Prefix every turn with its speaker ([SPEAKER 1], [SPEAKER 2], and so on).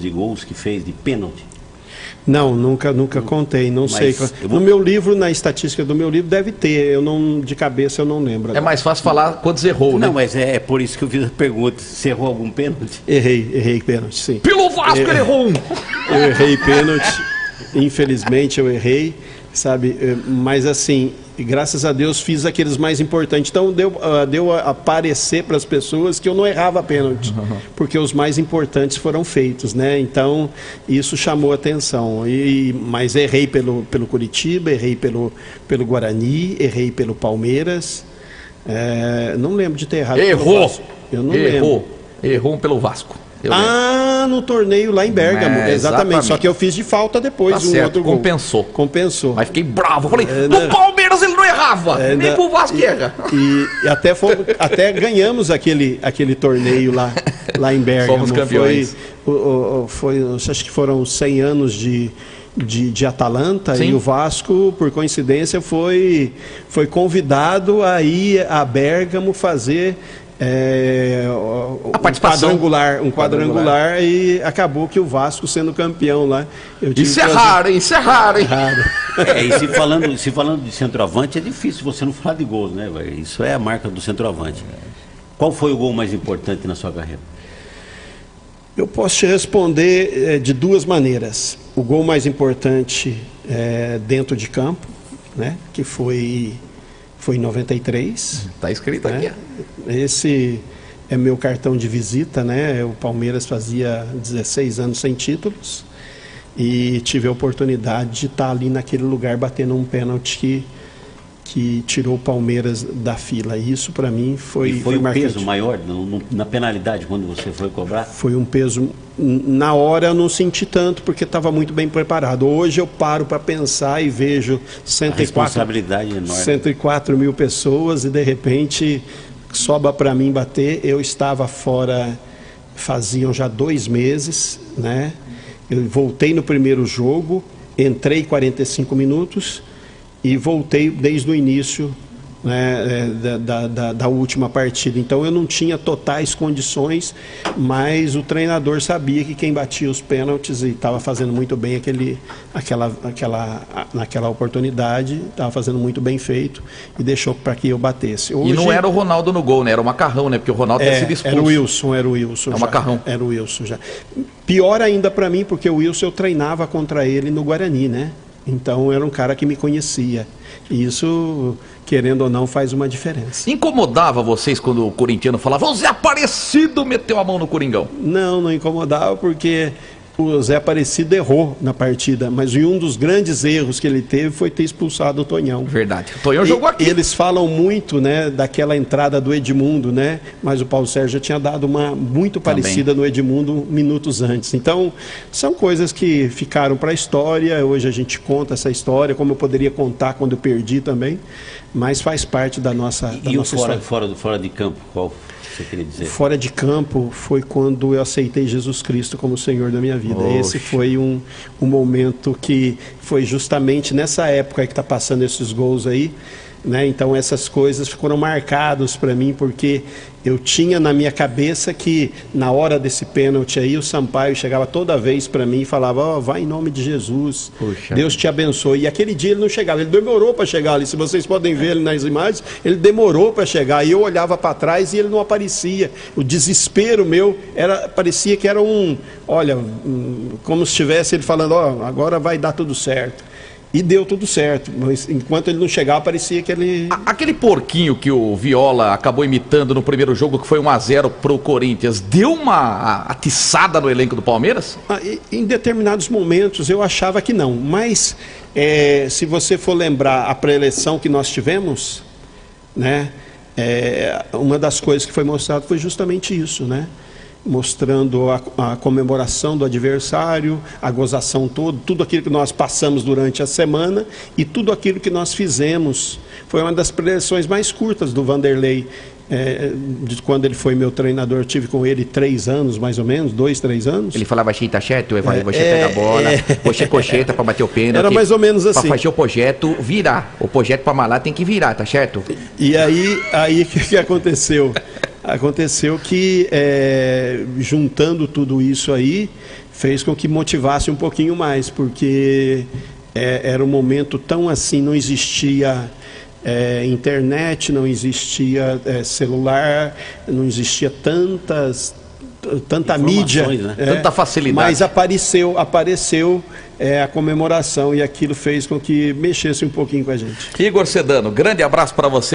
[SPEAKER 1] de gols que fez de pênalti?
[SPEAKER 2] Não, nunca contei, não sei. No meu livro, na estatística do meu livro, deve ter. Eu não, de cabeça, eu não lembro agora.
[SPEAKER 3] É mais fácil falar quantos errou, né?
[SPEAKER 1] Não, mas é por isso que eu fiz a pergunta. Você errou algum pênalti?
[SPEAKER 2] Errei pênalti, sim.
[SPEAKER 3] Pelo Vasco ele errou um!
[SPEAKER 2] Eu errei pênalti, infelizmente eu errei, sabe? Mas assim, graças a Deus fiz aqueles mais importantes. Então deu a aparecer para as pessoas que eu não errava pênalti, porque os mais importantes foram feitos, né? Então isso chamou atenção. Mas errei pelo Curitiba, errei pelo Guarani, errei pelo Palmeiras. Não lembro de ter errado.
[SPEAKER 3] Errou!
[SPEAKER 2] Pelo Vasco. Eu não lembro.
[SPEAKER 3] Errou pelo Vasco.
[SPEAKER 2] No torneio lá em Bérgamo, exatamente. Só que eu fiz de falta depois
[SPEAKER 3] um
[SPEAKER 2] outro gol.
[SPEAKER 3] Compensou. Mas fiquei bravo. Falei, no Palmeiras ele não errava, nem pro Vasco erra.
[SPEAKER 2] E até ganhamos aquele torneio lá em Bérgamo.
[SPEAKER 3] Fomos campeões.
[SPEAKER 2] Acho que foram 100 anos de Atalanta. Sim. E o Vasco, por coincidência, foi convidado a ir a Bérgamo fazer um quadrangular e acabou que o Vasco sendo campeão lá.
[SPEAKER 3] Isso é raro, hein?
[SPEAKER 1] E se falando de centroavante, é difícil você não falar de gols, né, véio? Isso é a marca do centroavante. Qual foi o gol mais importante na sua carreira?
[SPEAKER 2] Eu posso te responder de duas maneiras. O gol mais importante dentro de campo, né, que foi em 93.
[SPEAKER 3] Está escrito aqui.
[SPEAKER 2] Esse é meu cartão de visita, né? O Palmeiras fazia 16 anos sem títulos e tive a oportunidade de estar ali naquele lugar batendo um pênalti que tirou o Palmeiras da fila. E isso para mim foi
[SPEAKER 1] um
[SPEAKER 2] marcante.
[SPEAKER 1] Peso maior na penalidade quando você foi cobrar?
[SPEAKER 2] Foi um peso. Na hora eu não senti tanto porque estava muito bem preparado. Hoje eu paro para pensar e vejo 104 mil pessoas e de repente sobra para mim bater. Eu estava fora faziam já 2 meses, né? Eu voltei no primeiro jogo, entrei 45 minutos e voltei desde o início, né, da última partida. Então eu não tinha totais condições, mas o treinador sabia que quem batia os pênaltis e estava fazendo muito bem naquela oportunidade, estava fazendo muito bem feito e deixou para que eu batesse.
[SPEAKER 3] Hoje, e não era o Ronaldo no gol, né? Era o Macarrão, né? Porque o Ronaldo tinha sido expulso.
[SPEAKER 2] Era o Wilson.
[SPEAKER 3] É o Macarrão.
[SPEAKER 2] Era o Wilson já. Pior ainda para mim, porque o Wilson eu treinava contra ele no Guarani, né? Então era um cara que me conhecia. E isso, querendo ou não, faz uma diferença.
[SPEAKER 3] Incomodava vocês quando o corintiano falava: o Zé Aparecido meteu a mão no Coringão?
[SPEAKER 2] Não incomodava porque o Zé Aparecido errou na partida, mas um dos grandes erros que ele teve foi ter expulsado o Tonhão.
[SPEAKER 3] Verdade. O Tonhão jogou aqui.
[SPEAKER 2] Eles falam muito, né, daquela entrada do Edmundo, né? Mas o Paulo Sérgio já tinha dado uma muito parecida no Edmundo minutos antes. Então, são coisas que ficaram para a história. Hoje a gente conta essa história, como eu poderia contar quando eu perdi também, mas faz parte da nossa história.
[SPEAKER 1] Fora de campo, qual você queria dizer?
[SPEAKER 2] Fora de campo foi quando eu aceitei Jesus Cristo como Senhor da minha vida.
[SPEAKER 3] Oxe.
[SPEAKER 2] Esse foi um momento que foi justamente nessa época que está passando esses gols aí, né? Então essas coisas foram marcadas para mim, porque eu tinha na minha cabeça que na hora desse pênalti aí o Sampaio chegava toda vez para mim e falava: vai em nome de Jesus. Puxa, Deus te abençoe. E aquele dia ele não chegava, ele demorou para chegar ali. Se vocês podem ver ele nas imagens, ele demorou para chegar e eu olhava para trás e ele não aparecia. O desespero meu parecia que era como se estivesse ele falando: agora vai dar tudo certo. E deu tudo certo, mas enquanto ele não chegava, parecia que ele...
[SPEAKER 3] Aquele porquinho que o Viola acabou imitando no primeiro jogo, que foi 1-0 pro Corinthians, deu uma atiçada no elenco do Palmeiras?
[SPEAKER 2] Em determinados momentos eu achava que não, mas se você for lembrar a pré-eleição que nós tivemos, né, uma das coisas que foi mostrado foi justamente isso, né? Mostrando a comemoração do adversário, a gozação toda, tudo aquilo que nós passamos durante a semana e tudo aquilo que nós fizemos. Foi uma das preleções mais curtas do Vanderlei, de quando ele foi meu treinador. Eu tive com ele 3 anos, mais ou menos, 2, 3 anos.
[SPEAKER 3] Ele falava assim: tá certo, você pega a bola, você cocheta para bater o pênalti.
[SPEAKER 2] Era mais ou menos assim.
[SPEAKER 3] Para fazer o projeto virar. O projeto para malar tem que virar, tá certo?
[SPEAKER 2] E aí o que aconteceu? Aconteceu que, juntando tudo isso aí, fez com que motivasse um pouquinho mais, porque era um momento tão assim, não existia internet, não existia celular, não existia tanta mídia,
[SPEAKER 1] né?
[SPEAKER 3] Tanta facilidade.
[SPEAKER 2] mas apareceu a comemoração, e aquilo fez com que mexesse um pouquinho com a gente.
[SPEAKER 3] Igor Sedano, grande abraço para você.